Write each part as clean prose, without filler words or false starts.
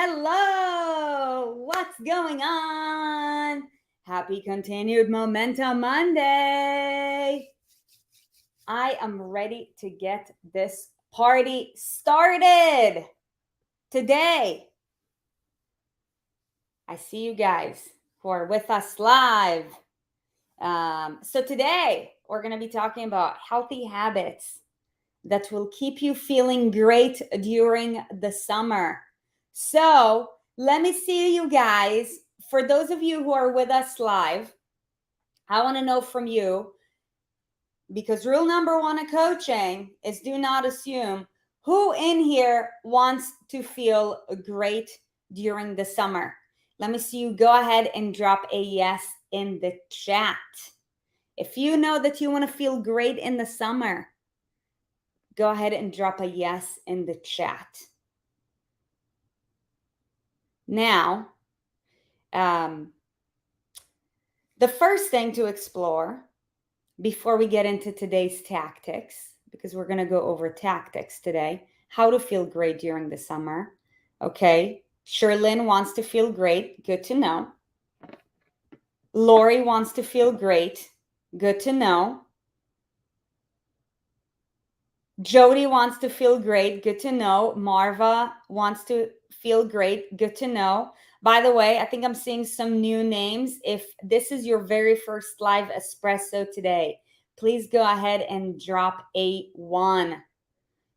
hello. What's going on? Happy continued Momentum Monday. I am ready to get this party started today. I see you guys who are with us live. So today we're going to be talking about healthy habits that will keep you feeling great during the summer. So let me see you guys. For those of you who are with us live, I want to know from you, because rule number one of coaching is do not assume, who in here wants to feel great during the summer. Let me see you go ahead and drop a yes in the chat. If you know that you want to feel great in the summer, go ahead and drop a yes in the chat. Now, the first thing to explore before we get into today's tactics, because we're going to go over tactics today, how to feel great during the summer. Okay, Sherlyn wants to feel great. Good to know. Lori wants to feel great. Good to know. Jody wants to feel great. Good to know. Marva wants to feel great. Good to know. By the way, I think I'm seeing some new names. If this is your very first live espresso today, please go ahead and drop a 1.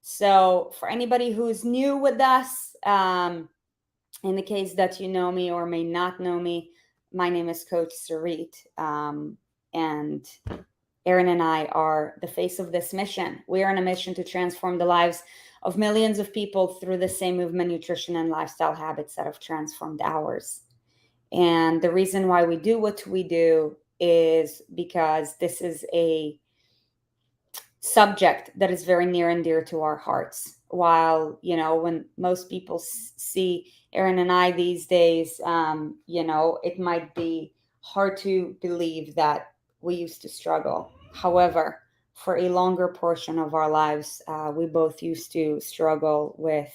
So for anybody who's new with us, in the case that you know me or may not know me, my name is Coach Sarit, and Erin and I are the face of this mission. We are on a mission to transform the lives of millions of people through the same movement, nutrition, and lifestyle habits that have transformed ours. And the reason why we do what we do is because this is a subject that is very near and dear to our hearts. While, when most people see Erin and I these days, it might be hard to believe that we used to struggle. However, for a longer portion of our lives, we both used to struggle with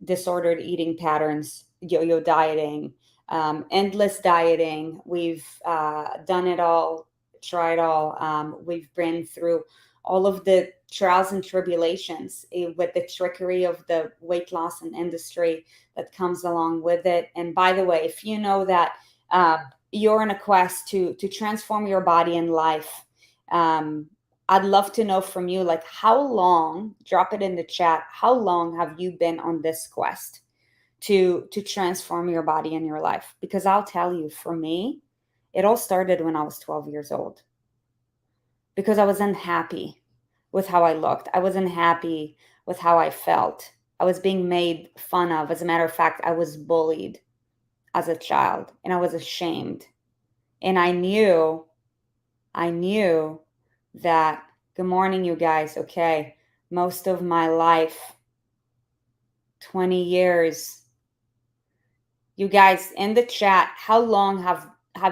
disordered eating patterns, yo-yo dieting, endless dieting. We've done it all, tried all. We've been through all of the trials and tribulations with the trickery of the weight loss and industry that comes along with it. And by the way, if you know that you're on a quest to transform your body and life, I'd love to know from you, like, how long, drop it in the chat, how long have you been on this quest to transform your body and your life? Because I'll tell you, for me, it all started when I was 12 years old. Because I was unhappy with how I looked. I wasn't happy with how I felt. I was being made fun of. As a matter of fact, I was bullied as a child, and I was ashamed. And I knew that, good morning, you guys. Okay, most of my life, 20 years. You guys in the chat, how long have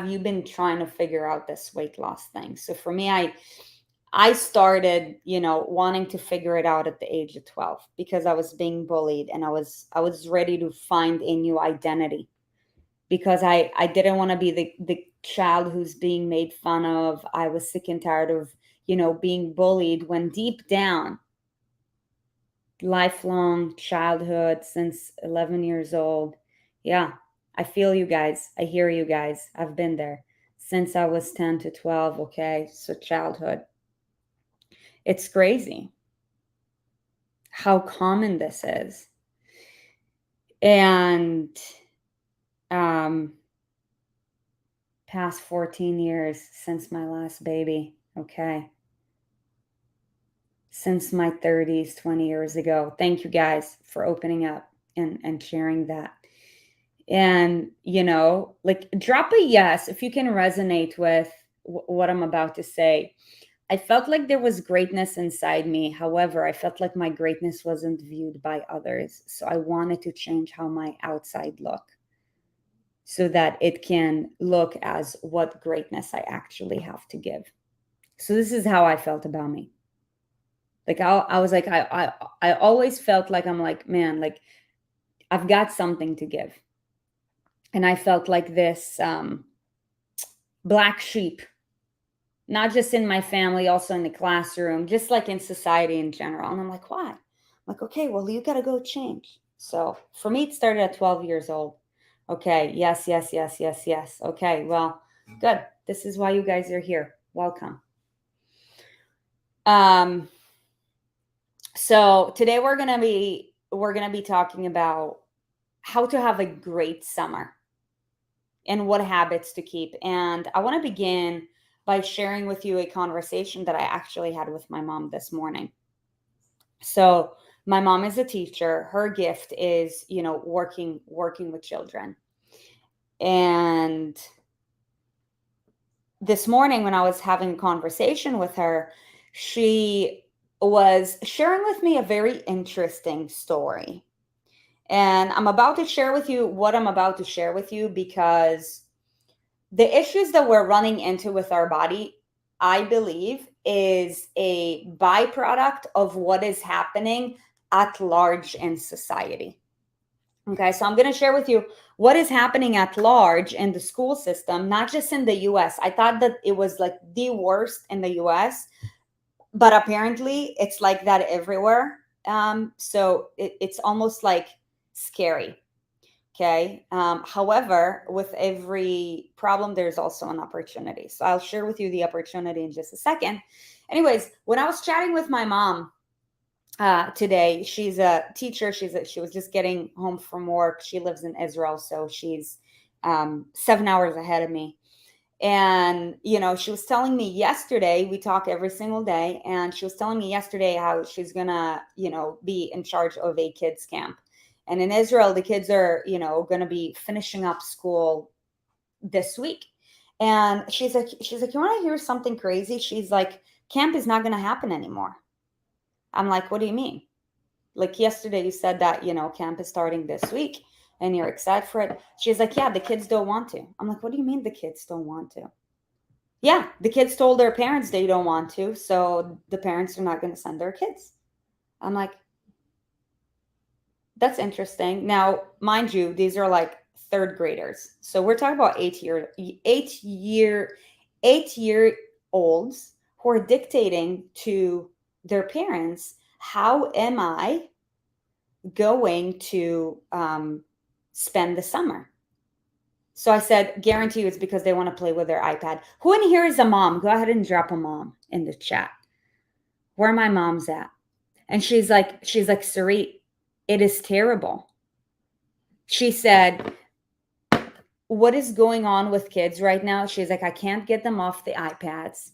you been trying to figure out this weight loss thing? So for me, I started, wanting to figure it out at the age of 12 because I was being bullied, and I was ready to find a new identity, because I didn't want to be the child who's being made fun of. I was sick and tired of, being bullied, when deep down, lifelong childhood, since 11 years old. Yeah, I feel you guys. I hear you guys. I've been there since I was 10 to 12. Okay, so childhood. It's crazy how common this is. And past 14 years since my last baby. Okay. Since my 30s, 20 years ago. Thank you guys for opening up and sharing that. And, drop a yes if you can resonate with what I'm about to say. I felt like there was greatness inside me. However, I felt like my greatness wasn't viewed by others. So I wanted to change how my outside look, so that it can look as what greatness I actually have to give. So this is how I felt about me. Like I was like, I always felt like, I'm like, man, like I've got something to give. And I felt like this black sheep, not just in my family, also in the classroom, just like in society in general. And I'm like, why? I'm like, okay, well, you got to go change. So for me, it started at 12 years old. Okay, yes, yes, yes, yes, yes. Okay, well, good. This is why you guys are here. Welcome. Um, so today we're gonna be talking about how to have a great summer and what habits to keep. And I want to begin by sharing with you a conversation that I actually had with my mom this morning. So my mom is a teacher. Her gift is, working with children. And this morning when I was having a conversation with her, she was sharing with me a very interesting story. And I'm about to share with you what I'm about to share with you because the issues that we're running into with our body, I believe, is a byproduct of what is happening at large in society. Okay, so I'm going to share with you what is happening at large in the school system, not just in the US. I thought that it was like the worst in the US, but apparently it's like that everywhere. So it's almost like scary. Okay. However, with every problem, there's also an opportunity. So I'll share with you the opportunity in just a second. Anyways, when I was chatting with my mom today, she's a teacher. She was just getting home from work. She lives in Israel, so she's 7 hours ahead of me. And she was telling me yesterday, we talk every single day, and she was telling me yesterday how she's gonna be in charge of a kids camp. And in Israel, the kids are gonna be finishing up school this week. And she's like, you want to hear something crazy? She's like, camp is not gonna happen anymore. I'm like, what do you mean? Like yesterday you said that camp is starting this week and you're excited for it. She's like, yeah, the kids don't want to. I'm like, what do you mean the kids don't want to? Yeah, the kids told their parents they don't want to, so the parents are not going to send their kids. I'm like, that's interesting. Now, mind you, these are like third graders. So we're talking about 8-year olds who are dictating to their parents, how am I going to spend the summer? So I said, guarantee you it's because they want to play with their iPad. Who in here is a mom? Go ahead and drop a mom in the chat. Where my mom's at. And she's like, Sarit, it is terrible. She said, what is going on with kids right now? She's like, I can't get them off the iPads.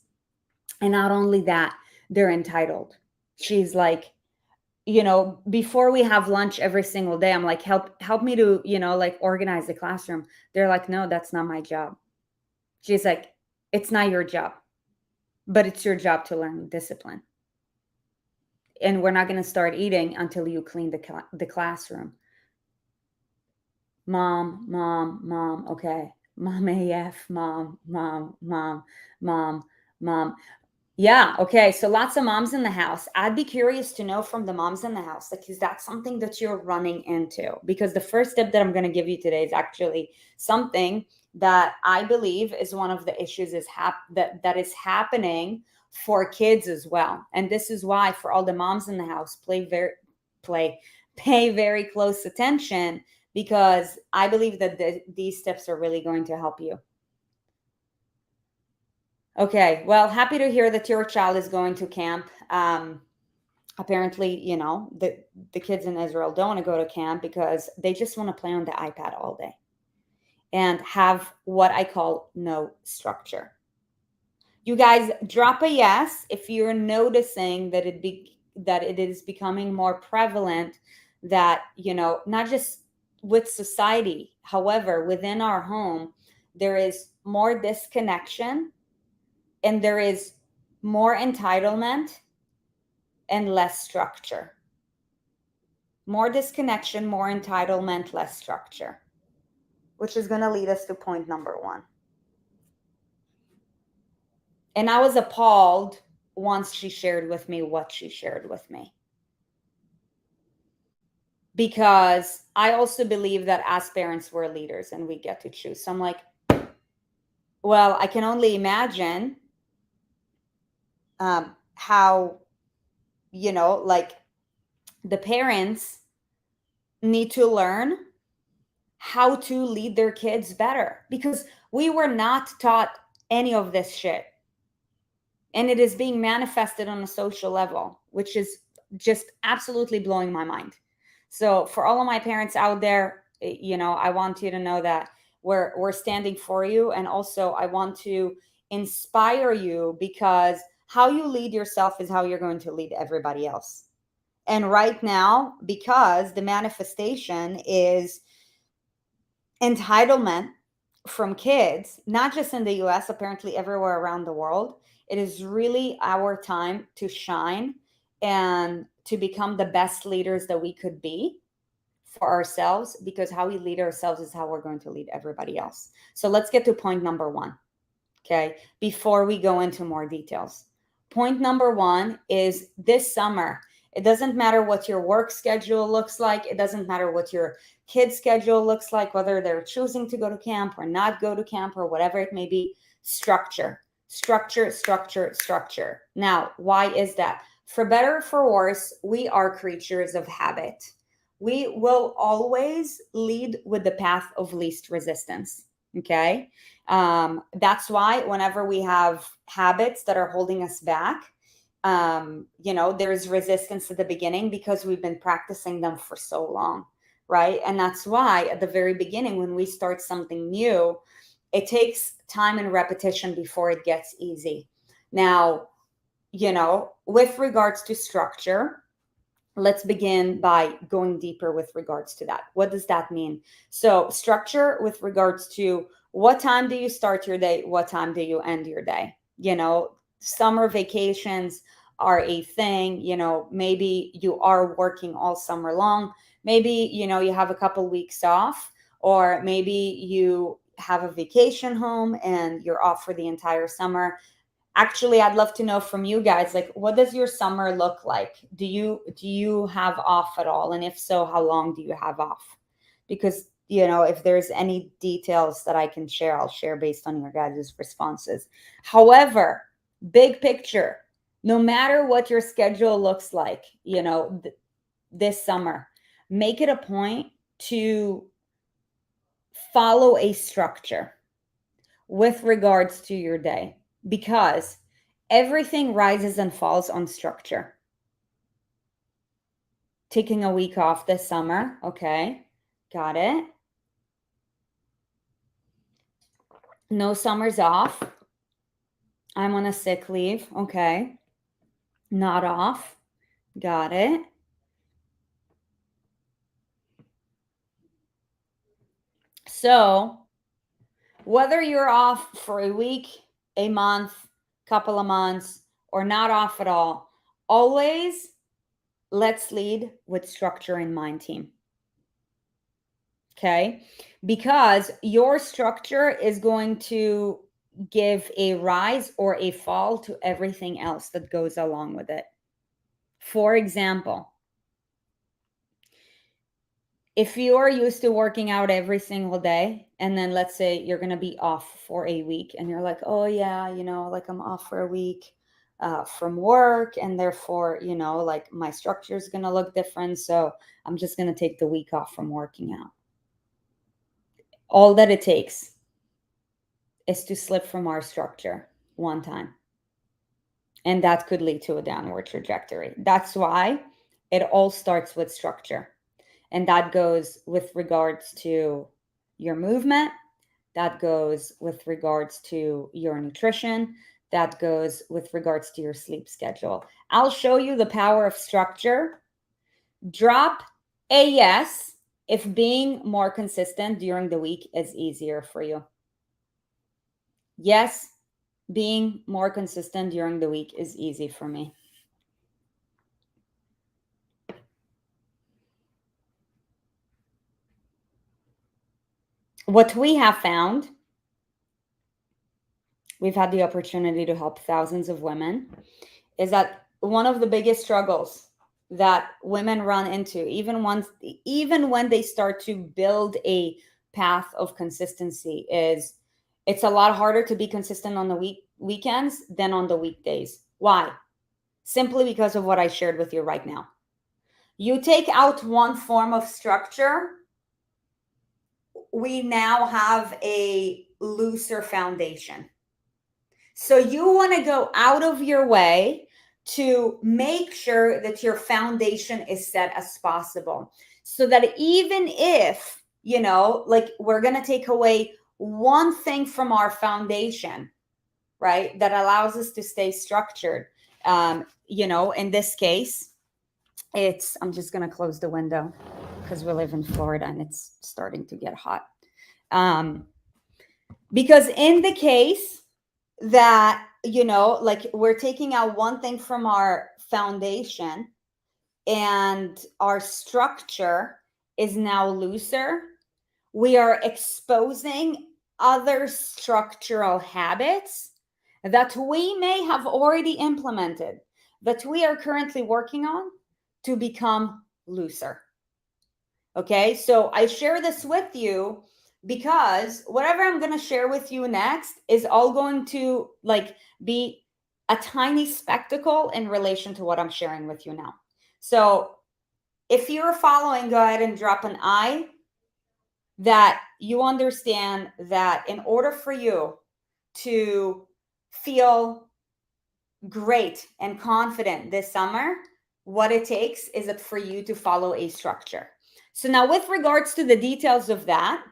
And not only that, they're entitled. She's like, before we have lunch every single day, I'm like, help me to, like organize the classroom. They're like, no, that's not my job. She's like, it's not your job, but it's your job to learn discipline. And we're not going to start eating until you clean the classroom. Mom, okay. Mom AF, mom. Yeah, okay. So lots of moms in the house. I'd be curious to know from the moms in the house, like, is that something that you're running into? Because the first tip that I'm going to give you today is actually something that I believe is one of the issues that is happening for kids as well. And this is why, for all the moms in the house, pay very close attention, because I believe that these tips are really going to help you. Okay, well, happy to hear that your child is going to camp. Apparently, the kids in Israel don't want to go to camp because they just want to play on the iPad all day and have what I call no structure. You guys drop a yes if you're noticing that it is becoming more prevalent, that not just with society, however, within our home, there is more disconnection and there is more entitlement and less structure. More disconnection, more entitlement, less structure, which is going to lead us to point number 1. And I was appalled once she shared with me what she shared with me. because I also believe that as parents, we're leaders and we get to choose. So I'm like, well, I can only imagine how, like the parents need to learn how to lead their kids better, because we were not taught any of this shit. And it is being manifested on a social level, which is just absolutely blowing my mind. So for all of my parents out there, I want you to know that we're standing for you. And also I want to inspire you, because how you lead yourself is how you're going to lead everybody else. And right now, because the manifestation is entitlement from kids, not just in the US, apparently everywhere around the world, it is really our time to shine and to become the best leaders that we could be for ourselves, because how we lead ourselves is how we're going to lead everybody else. So let's get to point number one, okay, before we go into more details. Point number one is this summer. It doesn't matter what your work schedule looks like. It doesn't matter what your kid's schedule looks like, whether they're choosing to go to camp or not go to camp or whatever it may be. Structure, structure, structure, structure. Now, why is that? For better or for worse, we are creatures of habit. We will always lead with the path of least resistance. Okay. That's why whenever we have habits that are holding us back, there's resistance at the beginning because we've been practicing them for so long, right? And that's why at the very beginning, when we start something new, it takes time and repetition before it gets easy. Now, with regards to structure, let's begin by going deeper with regards to that. What does that mean? So structure with regards to what time do you start your day? What time do you end your day? Summer vacations are a thing. Maybe you are working all summer long. Maybe, you have a couple weeks off, or maybe you have a vacation home and you're off for the entire summer. Actually, I'd love to know from you guys, like, what does your summer look like? Do you have off at all? And if so, how long do you have off? Because, if there's any details that I can share, I'll share based on your guys' responses. However, big picture, no matter what your schedule looks like, this summer, make it a point to follow a structure with regards to your day, because everything rises and falls on structure. Taking a week off this summer. Okay, got it. No summers off. I'm on a sick leave. Okay, not off. Got it. So whether you're off for a week, a month, couple of months, or not off at all, always let's lead with structure in mind, team. Okay, because your structure is going to give a rise or a fall to everything else that goes along with it. For example, if you are used to working out every single day, and then let's say you're going to be off for a week, and you're like, oh yeah, like I'm off for a week from work, and therefore, like my structure is going to look different, so I'm just going to take the week off from working out. All that it takes is to slip from our structure one time, and that could lead to a downward trajectory. That's why it all starts with structure. And that goes with regards to your movement. That goes with regards to your nutrition. That goes with regards to your sleep schedule. I'll show you the power of structure. Drop a yes if being more consistent during the week is easier for you. Yes, being more consistent during the week is easy for me. What we have found, we've had the opportunity to help thousands of women, is that one of the biggest struggles that women run into, even when they start to build a path of consistency, is it's a lot harder to be consistent on the weekends than on the weekdays. Why? Simply because of what I shared with you right now. You take out one form of structure, we now have a looser foundation. So you want to go out of your way to make sure that your foundation is set as possible, so that even if, like, we're going to take away one thing from our foundation, right, that allows us to stay structured. In this case, I'm just going to close the window because we live in Florida and it's starting to get hot. Because in the case that, like, we're taking out one thing from our foundation and our structure is now looser, we are exposing other structural habits that we may have already implemented, that we are currently working on, to become looser. Okay, so I share this with you because whatever I'm going to share with you next is all going to, like, be a tiny spectacle in relation to what I'm sharing with you now. So if you're following, go ahead and drop an I, that you understand that in order for you to feel great and confident this summer, what it takes is it for you to follow a structure. So now, with regards to the details of that,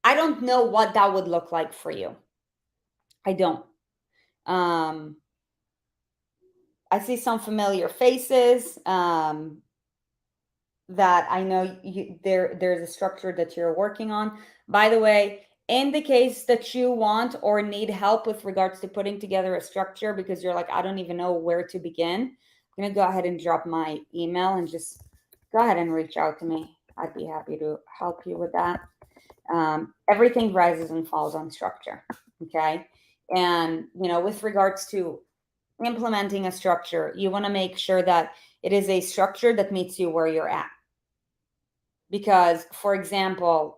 I don't know what that would look like for you. I don't. I see some familiar faces that I know there's a structure that you're working on. By the way, in the case that you want or need help with regards to putting together a structure because you're like, I don't even know where to begin, I'm going to go ahead and drop my email and just go ahead and reach out to me. I'd be happy to help you with that. Everything rises and falls on structure. Okay. And, with regards to implementing a structure, you want to make sure that it is a structure that meets you where you're at. Because, for example,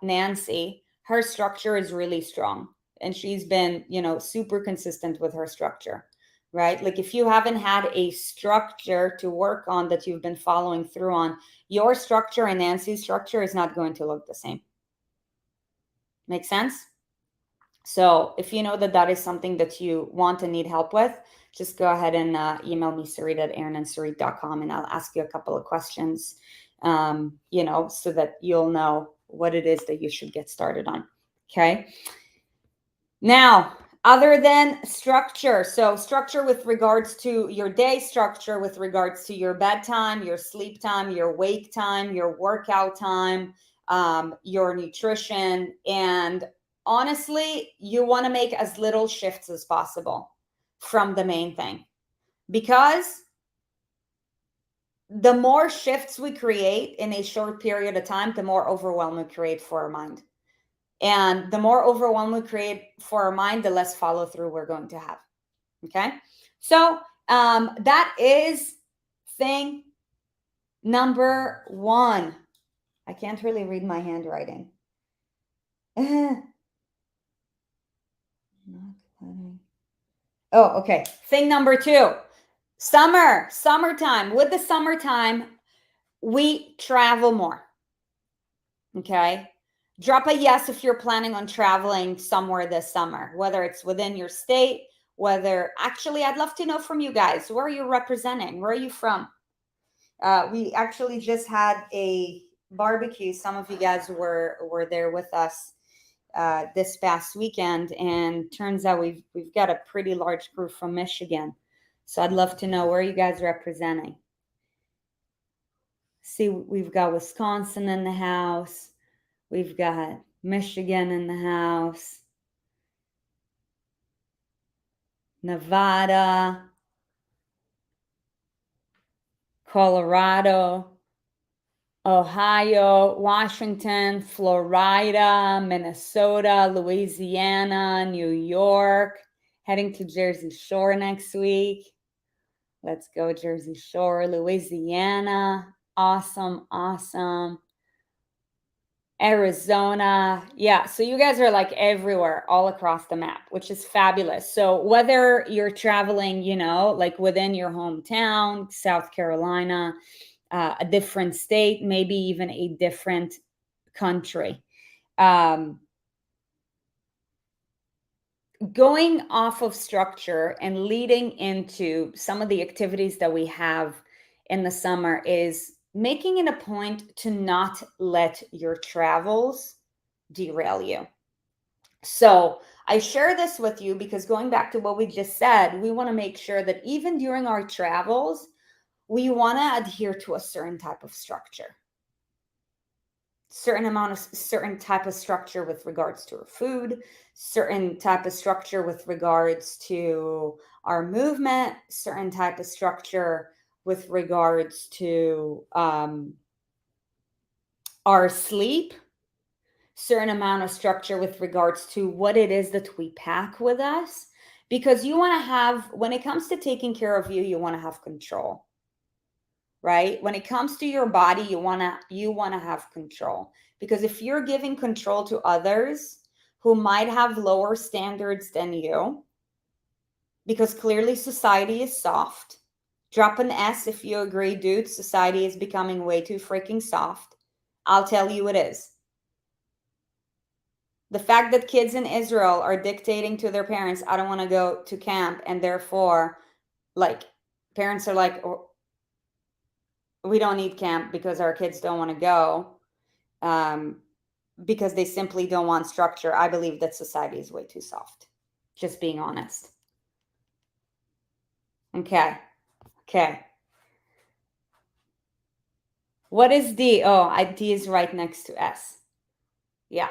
Nancy, her structure is really strong and she's been, super consistent with her structure, right? Like, if you haven't had a structure to work on that you've been following through on, your structure and Nancy's structure is not going to look the same. Make sense? So if you know that is something that you want and need help with, just go ahead and email me, sarit@erinandsarit.com, and I'll ask you a couple of questions, so that you'll know what it is that you should get started on. Okay. Now, other than structure, so structure with regards to your day, structure with regards to your bedtime, your sleep time, your wake time, your workout time, your nutrition, and honestly, you want to make as little shifts as possible from the main thing, because the more shifts we create in a short period of time, the more overwhelm we create for our mind. And the more overwhelm we create for our mind, the less follow through we're going to have. Okay. So that is thing number 1. I can't really read my handwriting. Oh, okay. Thing number 2, summertime. With the summertime, we travel more. Okay. Drop a yes if you're planning on traveling somewhere this summer, whether it's within your state, actually, I'd love to know from you guys, where are you representing? Where are you from? We actually just had a barbecue. Some of you guys were there with us this past weekend, and turns out we've got a pretty large crew from Michigan. So I'd love to know, where are you guys representing? See, we've got Wisconsin in the house. We've got Michigan in the house. Nevada. Colorado. Ohio, Washington, Florida, Minnesota, Louisiana, New York, heading to Jersey Shore next week. Let's go Jersey Shore, Louisiana. Awesome, awesome. Arizona. Yeah, so you guys are like everywhere, all across the map, which is fabulous. So whether you're traveling, like within your hometown, South Carolina, a different state, maybe even a different country. Going off of structure and leading into some of the activities that we have in the summer is making it a point to not let your travels derail you. So I share this with you because going back to what we just said, we want to make sure that even during our travels, we want to adhere to a certain type of structure. Certain type of structure with regards to our food, certain type of structure with regards to our movement, certain type of structure with regards to our sleep, certain amount of structure with regards to what it is that we pack with us, because you want to have, when it comes to taking care of you, you want to have control. Right? When it comes to your body, you want to have control, because if you're giving control to others who might have lower standards than you, because clearly society is soft. Drop an S if you agree, dude. Society is becoming way too freaking soft. I'll tell you it is. The fact that kids in Israel are dictating to their parents, I don't want to go to camp, and therefore, like, parents are like, oh, we don't need camp because our kids don't want to go, because they simply don't want structure. I believe that society is way too soft. Just being honest. Okay. What is D? Oh, D is right next to S. Yeah.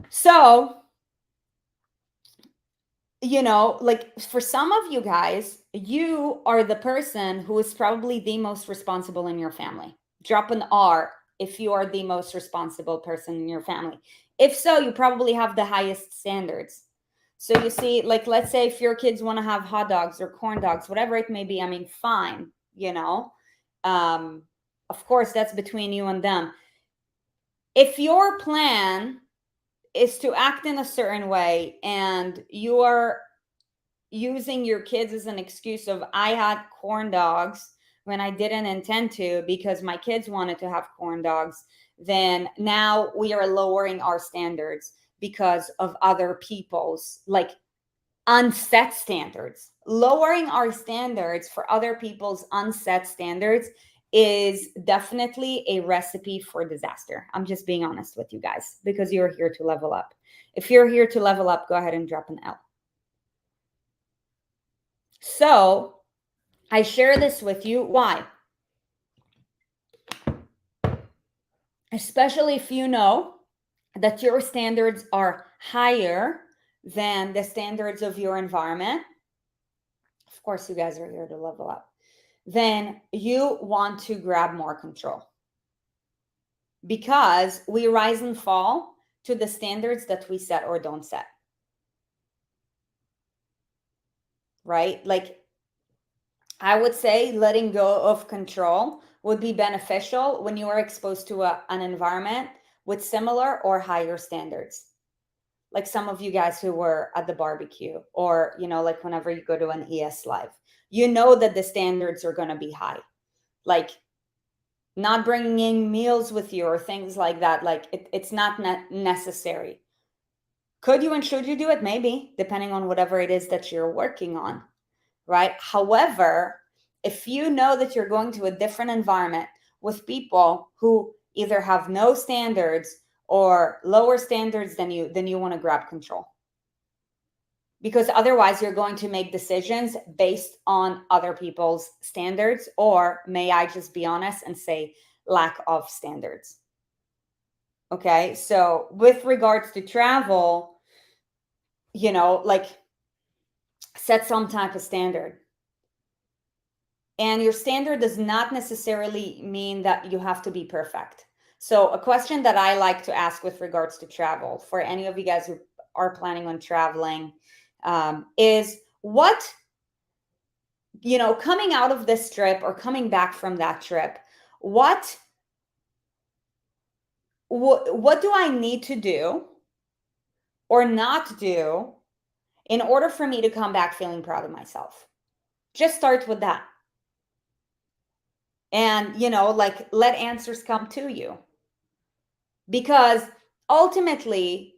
So, like for some of you guys, you are the person who is probably the most responsible in your family. Drop an R if you are the most responsible person in your family. If so, you probably have the highest standards. So you see, like, let's say if your kids want to have hot dogs or corn dogs, whatever it may be, I mean, fine, of course, that's between you and them. If your plan is to act in a certain way and you are using your kids as an excuse of, I had corn dogs when I didn't intend to because my kids wanted to have corn dogs, then now we are lowering our standards because of other people's like unset standards. Lowering our standards for other people's unset standards is definitely a recipe for disaster. I'm just being honest with you guys, because you're here to level up. If you're here to level up, go ahead and drop an L. So I share this with you. Why? Especially if you know that your standards are higher than the standards of your environment. Of course, you guys are here to level up. Then you want to grab more control, because we rise and fall to the standards that we set or don't set. Right? Like, I would say letting go of control would be beneficial when you are exposed to an environment with similar or higher standards. Like some of you guys who were at the barbecue, or, like whenever you go to an ES live, that the standards are going to be high. Like not bringing meals with you or things like that. Like it's not necessary. Could you and should you do it? Maybe, depending on whatever it is that you're working on. Right? However, if you know that you're going to a different environment with people who either have no standards or lower standards than you want to grab control. Because otherwise you're going to make decisions based on other people's standards, or may I just be honest and say lack of standards. Okay, so with regards to travel, like set some type of standard. And your standard does not necessarily mean that you have to be perfect. So a question that I like to ask with regards to travel, for any of you guys who are planning on traveling, is what coming out of this trip or coming back from that trip, what do I need to do or not do in order for me to come back feeling proud of myself? Just start with that. And, like, let answers come to you. Because ultimately,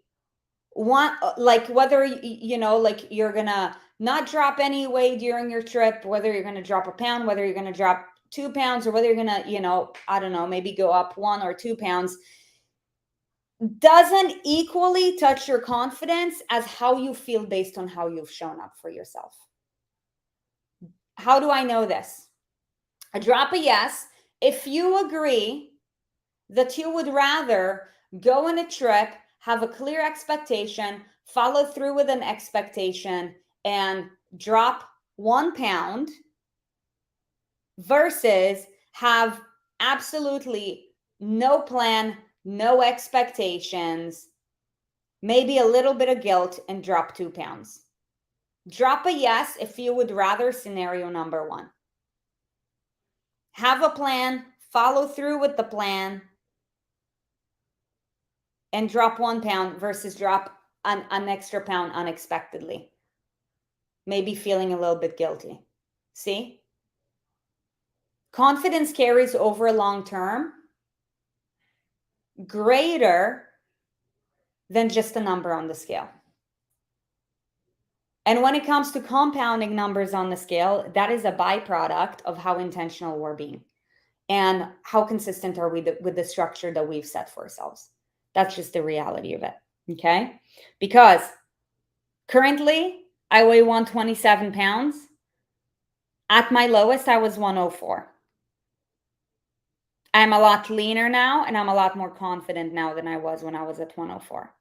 like, whether like, you're gonna not drop any weight during your trip, whether you're gonna drop a pound, whether you're gonna drop 2 pounds, or whether you're gonna, I don't know, maybe go up 1 or 2 pounds, doesn't equally touch your confidence as how you feel based on how you've shown up for yourself. How do I know this? I drop a yes if you agree that you would rather go on a trip, have a clear expectation, follow through with an expectation, and drop 1 pound versus have absolutely no plan, no expectations, maybe a little bit of guilt, and drop 2 pounds. Drop a yes if you would rather scenario number 1. Have a plan, follow through with the plan, and drop 1 pound versus drop an extra pound unexpectedly. Maybe feeling a little bit guilty. See? Confidence carries over long term greater than just a number on the scale. And when it comes to compounding numbers on the scale, that is a byproduct of how intentional we're being and how consistent are we with the structure that we've set for ourselves. That's just the reality of it. Okay? Because currently I weigh 127 pounds. At my lowest, I was 104. I'm a lot leaner now, and I'm a lot more confident now than I was when I was at 104.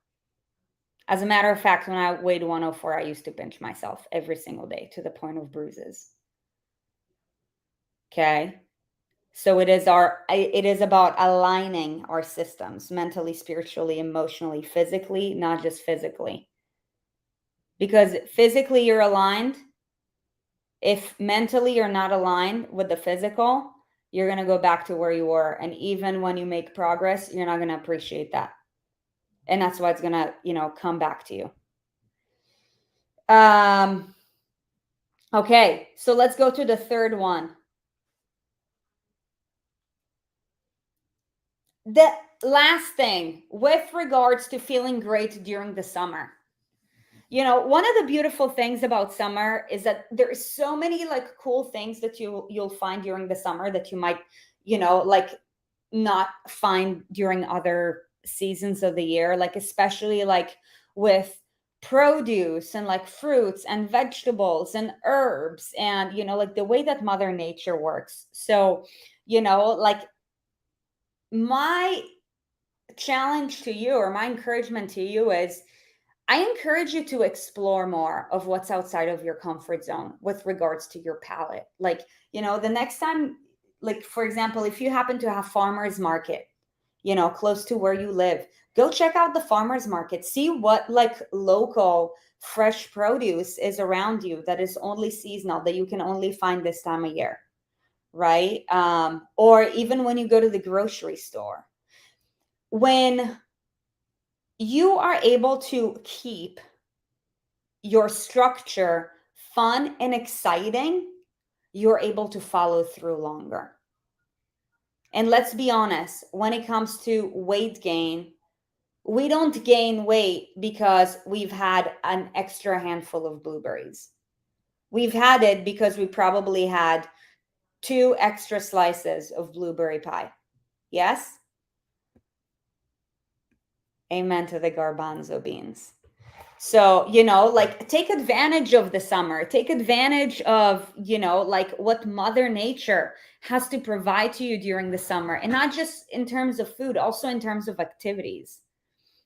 As a matter of fact, when I weighed 104, I used to pinch myself every single day to the point of bruises. Okay? So it is about aligning our systems mentally, spiritually, emotionally, physically, not just physically. Because physically you're aligned. If mentally you're not aligned with the physical, you're going to go back to where you were. And even when you make progress, you're not going to appreciate that. And that's why it's going to, come back to you. Okay, so let's go to the third one. The last thing with regards to feeling great during the summer. One of the beautiful things about summer is that there's so many like cool things that you'll find during the summer that you might, like not find during other seasons of the year, like especially like with produce and like fruits and vegetables and herbs and like the way that Mother Nature works. So, like my challenge to you or my encouragement to you is I encourage you to explore more of what's outside of your comfort zone with regards to your palate. Like, the next time, like, for example, if you happen to have farmers market, close to where you live, go check out the farmers market, see what like local fresh produce is around you that is only seasonal, that you can only find this time of year, right? Or even when you go to the grocery store, when you are able to keep your structure fun and exciting, you're able to follow through longer. And let's be honest, when it comes to weight gain, we don't gain weight because we've had an extra handful of blueberries. We've had it because we probably had 2 extra slices of blueberry pie. Yes? Amen to the garbanzo beans. So, like take advantage of the summer, take advantage of, like what Mother Nature has to provide to you during the summer, and not just in terms of food, also in terms of activities,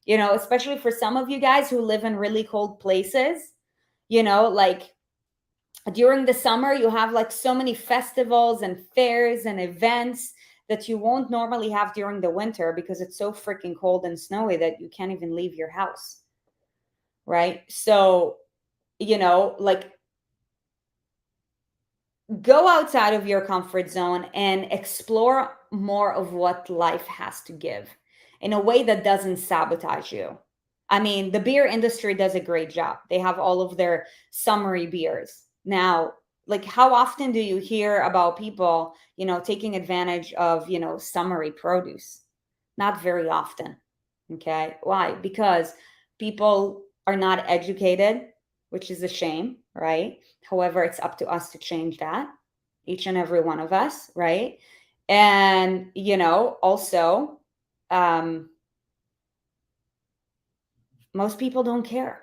especially for some of you guys who live in really cold places, like during the summer, you have like so many festivals and fairs and events that you won't normally have during the winter because it's so freaking cold and snowy that you can't even leave your house. Right? So, like go outside of your comfort zone and explore more of what life has to give in a way that doesn't sabotage you. I mean, the beer industry does a great job. They have all of their summery beers. Now, like, how often do you hear about people, taking advantage of, summery produce? Not very often. Okay. Why? Because people are not educated, which is a shame, right? However, it's up to us to change that, each and every one of us, right? And, also, um, most people don't care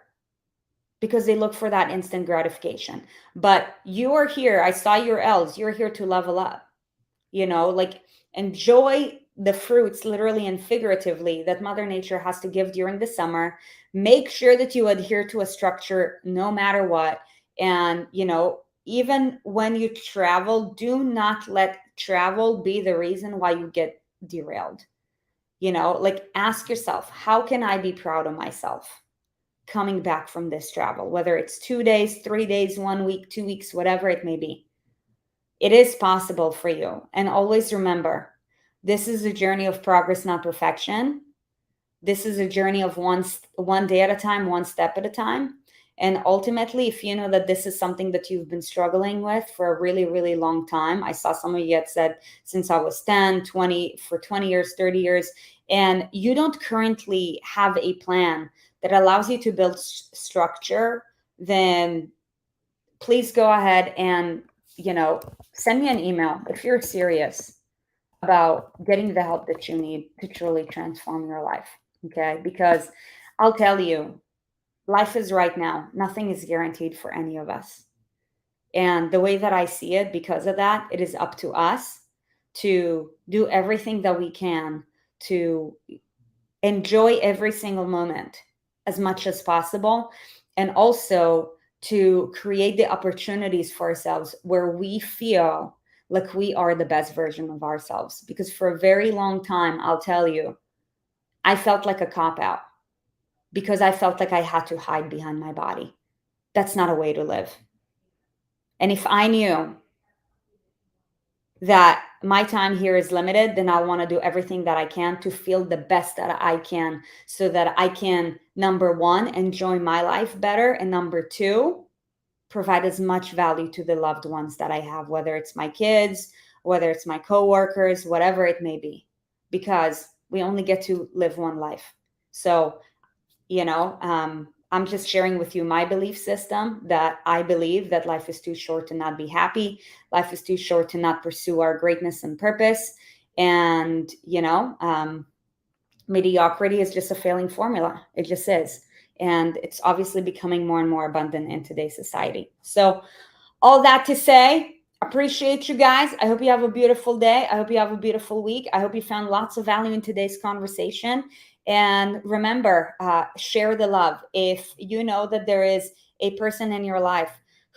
because they look for that instant gratification. But you are here. I saw your L's. You're here to level up, like, enjoy the fruits, literally and figuratively, that Mother Nature has to give during the summer. Make sure that you adhere to a structure no matter what. And, even when you travel, do not let travel be the reason why you get derailed. Like, ask yourself, how can I be proud of myself coming back from this travel, whether it's 2 days, 3 days, 1 week, 2 weeks, whatever it may be. It is possible for you. And always remember, this is a journey of progress, not perfection. This is a journey of one day at a time, one step at a time. And ultimately, if you know that this is something that you've been struggling with for a really, really long time, I saw some of you had said since I was 10, 20, for 20 years, 30 years, and you don't currently have a plan that allows you to build structure, then please go ahead and, send me an email if you're serious about getting the help that you need to truly transform your life. Okay. Because I'll tell you, life is right now. Nothing is guaranteed for any of us. And the way that I see it, because of that, it is up to us to do everything that we can to enjoy every single moment as much as possible. And also to create the opportunities for ourselves where we feel like we are the best version of ourselves. Because for a very long time, I'll tell you, I felt like a cop out because I felt like I had to hide behind my body. That's not a way to live. And if I knew that my time here is limited, then I want to do everything that I can to feel the best that I can so that I can, number one, enjoy my life better. And number two, provide as much value to the loved ones that I have, whether it's my kids, whether it's my coworkers, whatever it may be, because we only get to live one life. So, I'm just sharing with you my belief system that I believe that life is too short to not be happy. Life is too short to not pursue our greatness and purpose. And, mediocrity is just a failing formula. It just is. And it's obviously becoming more and more abundant in today's society. So, all that to say, appreciate you guys. I hope you have a beautiful day. I hope you have a beautiful week. I hope you found lots of value in today's conversation. And remember, share the love. If you know that there is a person in your life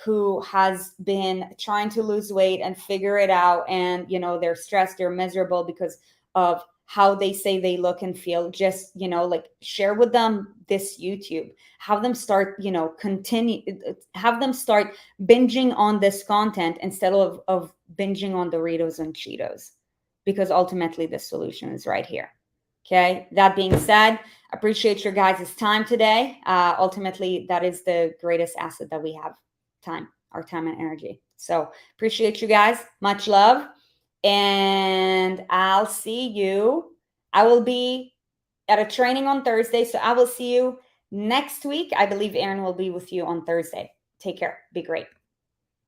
who has been trying to lose weight and figure it out, and they're stressed, they're miserable because of how they say they look and feel, just like, share with them this YouTube. Have them start have them start binging on this content instead of binging on Doritos and Cheetos, because ultimately the solution is right here. Okay. That being said, appreciate your guys' time today. Ultimately, that is the greatest asset that we have: time, our time and energy. So appreciate you guys. Much love. And I'll see you. I will be at a training on Thursday. So I will see you next week. I believe Aaron will be with you on Thursday. Take care. Be great.